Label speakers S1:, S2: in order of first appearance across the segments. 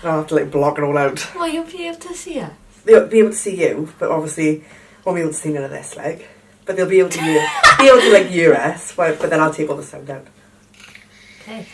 S1: I'll have to like block it all out.
S2: Well, you'll be able to see it.
S1: They'll be able to see you, but obviously won't be able to see none of this, like. But they'll be able to like hear us, but then I'll take all the sound out.
S2: Okay.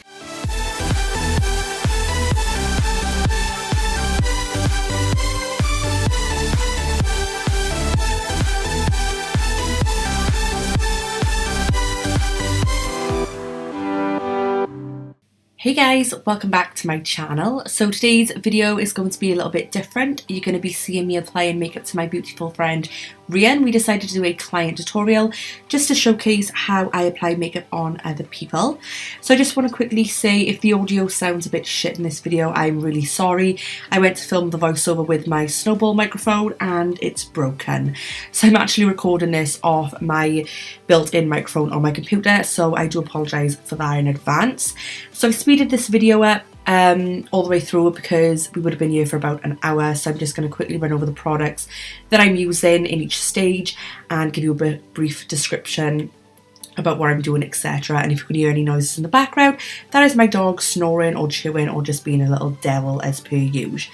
S3: Hey guys, welcome back to my channel. So today's video is going to be a little bit different. You're going to be seeing me applying makeup to my beautiful friend Rhian. We decided to do a client tutorial just to showcase how I apply makeup on other people. So I just want to quickly say if the audio sounds a bit shit in this video, I'm really sorry. I went to film the voiceover with my snowball microphone and it's broken. So I'm actually recording this off my built-in microphone on my computer, so I do apologise for that in advance. So I speeded this video up all the way through because we would have been here for about an hour, so I'm just going to quickly run over the products that I'm using in each stage and give you a brief description about what I'm doing, etc. And if you can hear any noises in the background, that is my dog snoring or chewing or just being a little devil as per usual.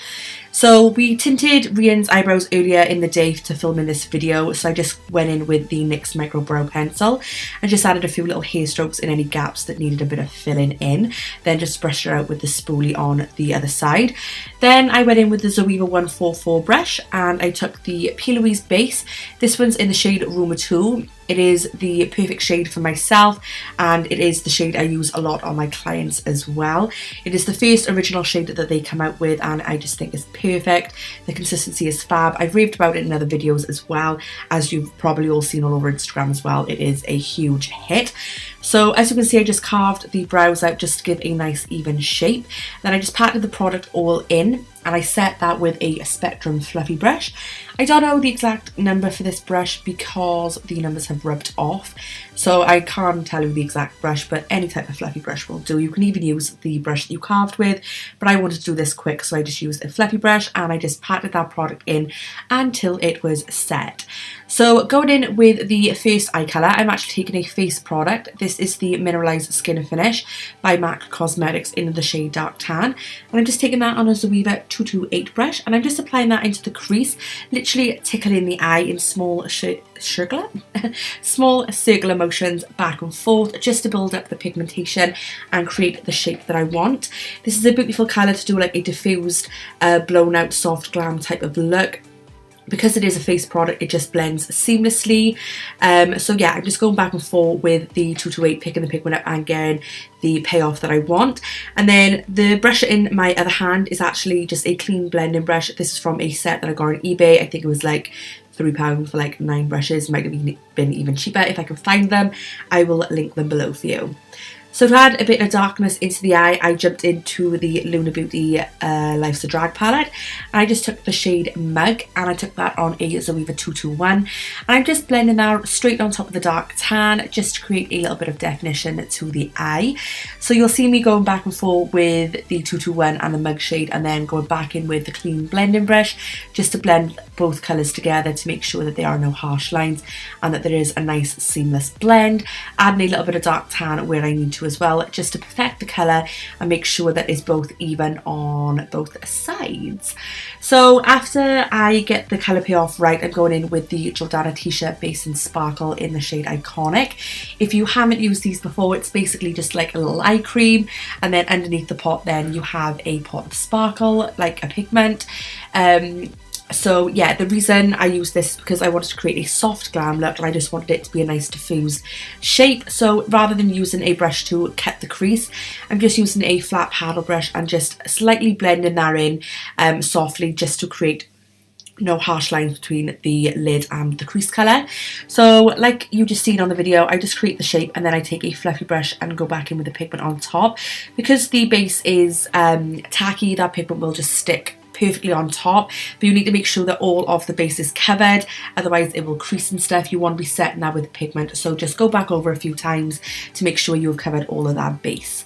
S3: So we tinted Rhian's eyebrows earlier in the day to film in this video, so I just went in with the NYX Micro Brow Pencil and just added a few little hair strokes in any gaps that needed a bit of filling in, then just brushed it out with the spoolie on the other side. Then I went in with the Zoeva 144 brush and I took the Plouise base. This one's in the shade Rumour 2. It is the perfect shade for myself and it is the shade I use a lot on my clients as well. It is the first original shade that they come out with and I just think it's perfect. The consistency is fab. I've raved about it in other videos as well, as you've probably all seen all over Instagram as well. It is a huge hit. So as you can see, I just carved the brows out just to give a nice even shape. Then I just patted the product all in and I set that with a Spectrum fluffy brush. I don't know the exact number for this brush because the numbers have rubbed off, so I can't tell you the exact brush, but any type of fluffy brush will do. You can even use the brush that you carved with, but I wanted to do this quick, so I just used a fluffy brush and I just patted that product in until it was set. So going in with the first eye colour, I'm actually taking a face product. This is the Mineralized Skin Finish by MAC Cosmetics in the shade Dark Tan. And I'm just taking that on a Zoeva 228 brush and I'm just applying that into the crease, literally tickling the eye in small circular motions back and forth just to build up the pigmentation and create the shape that I want. This is a beautiful colour to do like a diffused, blown out soft glam type of look. Because it is a face product, it just blends seamlessly. So yeah, I'm just going back and forth with the 228, picking the pigment up and getting the payoff that I want. And then the brush in my other hand is actually just a clean blending brush. This is from a set that I got on eBay. I think it was like £3 for like 9 brushes. It might have been even cheaper. If I can find them, I will link them below for you. So to add a bit of darkness into the eye, I jumped into the Lunar Beauty Life's a Drag palette. And I just took the shade Mug and I took that on a Zoeva 221. And I'm just blending that straight on top of the dark tan just to create a little bit of definition to the eye. So you'll see me going back and forth with the 221 and the Mug shade and then going back in with the clean blending brush just to blend both colours together to make sure that there are no harsh lines and that there is a nice seamless blend. Adding a little bit of dark tan where I need to as well, just to perfect the colour and make sure that it's both even on both sides. So after I get the colour payoff right, I'm going in with the Jordana Ticia Base and Sparkle in the shade Iconic. If you haven't used these before, it's basically just like a little eye cream, and then underneath the pot then you have a pot of sparkle, like a pigment. So yeah, the reason I use this is because I wanted to create a soft glam look and I just wanted it to be a nice diffuse shape. So rather than using a brush to cut the crease, I'm just using a flat paddle brush and just slightly blending that in softly just to create no harsh lines between the lid and the crease colour. So like you just seen on the video, I just create the shape and then I take a fluffy brush and go back in with the pigment on top. Because the base is tacky, that pigment will just stick perfectly on top, but you need to make sure that all of the base is covered, otherwise it will crease and stuff. You want to be setting that with pigment, so just go back over a few times to make sure you've covered all of that base.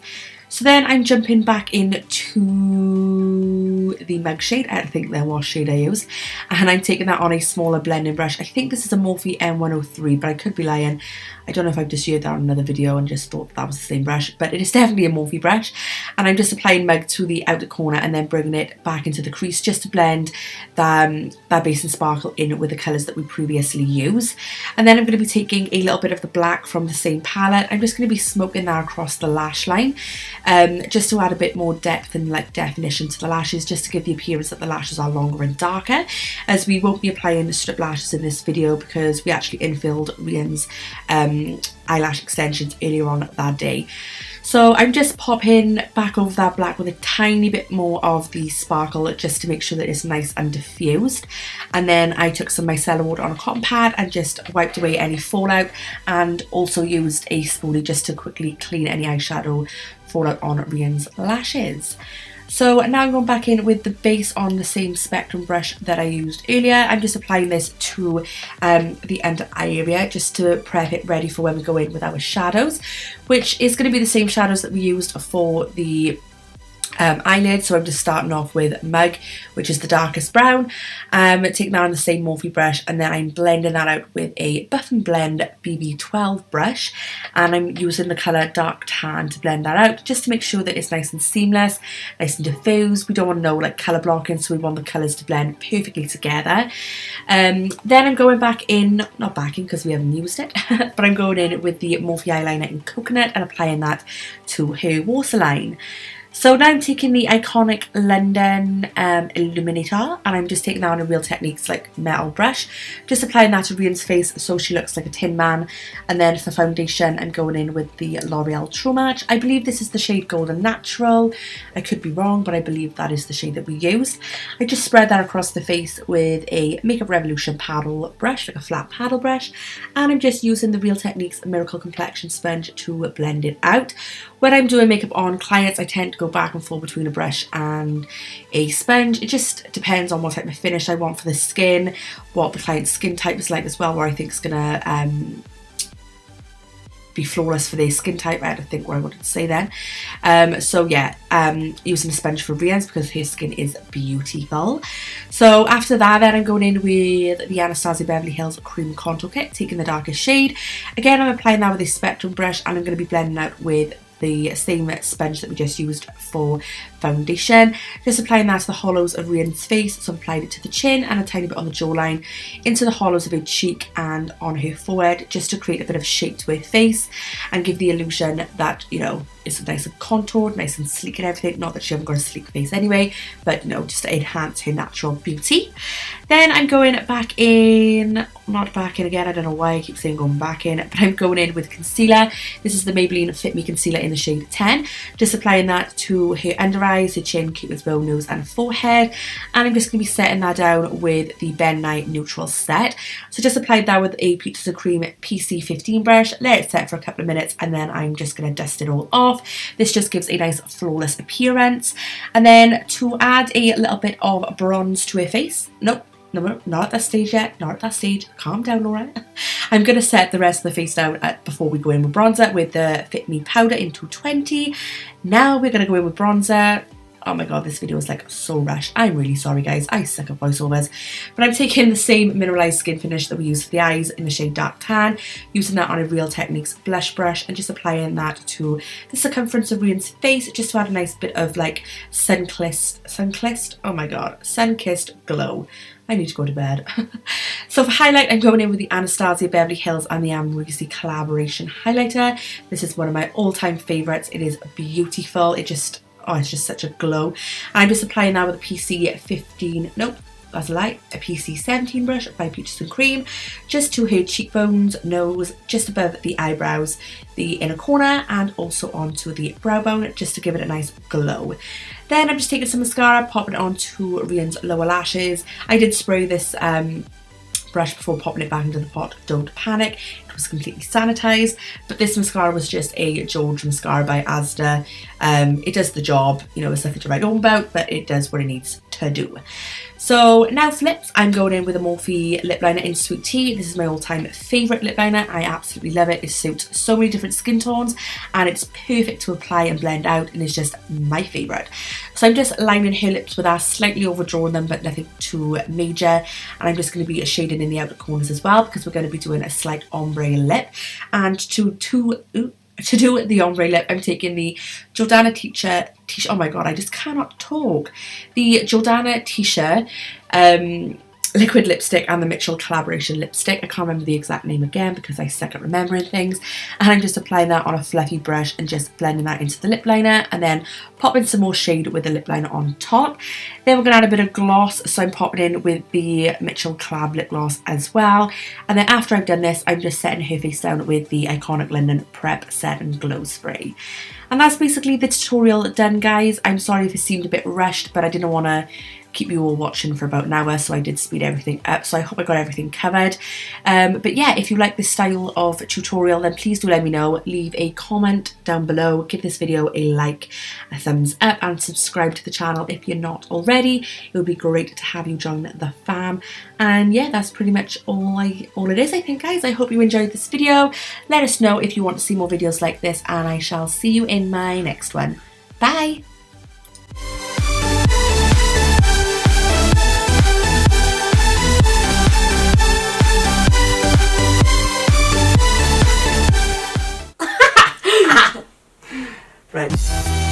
S3: So then I'm jumping back into the Mug shade. I think that was shade I used, and I'm taking that on a smaller blending brush. I think this is a Morphe M103, but I could be lying. I don't know if I've just used that on another video and just thought that was the same brush, but it is definitely a Morphe brush. And I'm just applying MicGo to the outer corner and then bringing it back into the crease just to blend that base and sparkle in with the colours that we previously used. And then I'm going to be taking a little bit of the black from the same palette. I'm just going to be smoking that across the lash line, just to add a bit more depth and like definition to the lashes, just to give the appearance that the lashes are longer and darker, as we won't be applying the strip lashes in this video because we actually infilled Rhian's eyelash extensions earlier on that day. So I'm just popping back over that black with a tiny bit more of the sparkle just to make sure that it's nice and diffused. And then I took some micellar water on a cotton pad and just wiped away any fallout, and also used a spoolie just to quickly clean any eyeshadow fallout on Rhian's lashes. So now I'm going back in with the base on the same Spectrum brush that I used earlier. I'm just applying this to the under eye area just to prep it ready for when we go in with our shadows, which is going to be the same shadows that we used for the eyelid. So I'm just starting off with MicGo, which is the darkest brown, taking that on the same Morphe brush, and then I'm blending that out with a Buff and Blend BB12 brush, and I'm using the colour Dark Tan to blend that out just to make sure that it's nice and seamless, nice and diffused. We don't want no like colour blocking, so we want the colours to blend perfectly together. Then I'm going back in, not back in because we haven't used it, but I'm going in with the Morphe eyeliner in Coconut and applying that to her waterline. So now I'm taking the iconic London Illuminator, and I'm just taking that on a Real Techniques like metal brush, just applying that to Rhian's face so she looks like a Tin Man. And then for foundation, I'm going in with the Loreal True Match. I believe this is the shade Golden Natural. I could be wrong, but I believe that is the shade that we used. I just spread that across the face with a Makeup Revolution paddle brush, like a flat paddle brush, and I'm just using the Real Techniques Miracle Complexion Sponge to blend it out. When I'm doing makeup on clients, I tend to go back and forth between a brush and a sponge. It just depends on what type of finish I want for the skin, what the client's skin type is like as well, where I think it's gonna be flawless for their skin type. I had to think what I wanted to say then. So yeah, using a sponge for Rhian's because her skin is beautiful. So after that, then I'm going in with the Anastasi Beverly Hills Cream Contour Kit, taking the darkest shade. Again, I'm applying that with a Spectrum brush, and I'm going to be blending out with the same sponge that we just used for foundation. Just applying that to the hollows of Rhian's face, so I've applied it to the chin and a tiny bit on the jawline, into the hollows of her cheek and on her forehead, just to create a bit of shape to her face and give the illusion that, you know, it's nice and contoured, nice and sleek and everything. Not that she hasn't got a sleek face anyway, but you know, just to enhance her natural beauty. Then I'm going back in, not back in again, I don't know why I keep saying going back in, but I'm going in with concealer. This is the Maybelline Fit Me Concealer in the shade 10. Just applying that to her under eyes, her chin, cupid's bow, nose and forehead. And I'm just going to be setting that down with the Ben Nye Neutral Set. So just applied that with a Peaches and Cream PC15 brush, let it set for a couple of minutes, and then I'm just going to dust it all off. This just gives a nice flawless appearance. And then to add a little bit of bronze to her face, nope, no, not at that stage yet, not at that stage, calm down Laura. I'm going to set the rest of the face down before we go in with bronzer with the Fit Me Powder in 220. Now we're going to go in with bronzer. Oh my god, this video is like so rushed. I'm really sorry guys, I suck at voiceovers. But I'm taking the same mineralized skin finish that we used for the eyes in the shade Dark Tan, using that on a Real Techniques blush brush and just applying that to the circumference of Rhian's face, just to add a nice bit of like sun-kissed glow. I need to go to bed. So for highlight, I'm going in with the Anastasi Beverly Hills and the Amrezy collaboration highlighter. This is one of my all-time favourites. It is beautiful. It's just such a glow. And I'm just applying that with a PC15, nope, that's a lie, a PC17 brush by Peaches and Cream, just to her cheekbones, nose, just above the eyebrows, the inner corner, and also onto the brow bone, just to give it a nice glow. Then I'm just taking some mascara, popping it onto Rhian's lower lashes. I did spray this brush before popping it back into the pot, don't panic. It was completely sanitized, but this mascara was just a George mascara by Asda. It does the job, you know, it's nothing to write home about, but it does what it needs to do. So now for lips, I'm going in with a Morphe Lipliner in Sweet Tea. This is my all-time favourite lip liner. I absolutely love it. It suits so many different skin tones and it's perfect to apply and blend out, and it's just my favourite. So I'm just lining her lips with that, slightly overdrawn them, but nothing too major. And I'm just going to be shading in the outer corners as well, because we're going to be doing a slight ombre ombre lip, and to do the ombre lip, I'm taking the Jordana Ticia, oh my god, I just cannot talk, the Jordana Ticia liquid lipstick and the Mmmitchell collaboration lipstick. I can't remember the exact name again because I suck at remembering things, and I'm just applying that on a fluffy brush and just blending that into the lip liner, and then popping some more shade with the lip liner on top. Then we're going to add a bit of gloss, so I'm popping in with the Mmmitchell collab lip gloss as well, and then after I've done this, I'm just setting her face down with the iconic London Prep Set and Glow Spray. And that's basically the tutorial done, guys. I'm sorry if it seemed a bit rushed, but I didn't want to keep you all watching for about an hour, so I did speed everything up, so I hope I got everything covered. But yeah, if you like this style of tutorial, then please do let me know. Leave a comment down below, give this video a like, a thumbs up, and subscribe to the channel if you're not already. It would be great to have you join the fam. And yeah, that's pretty much all it is, I think, guys. I hope you enjoyed this video. Let us know if you want to see more videos like this, and I shall see you in my next one. Bye!
S1: Right.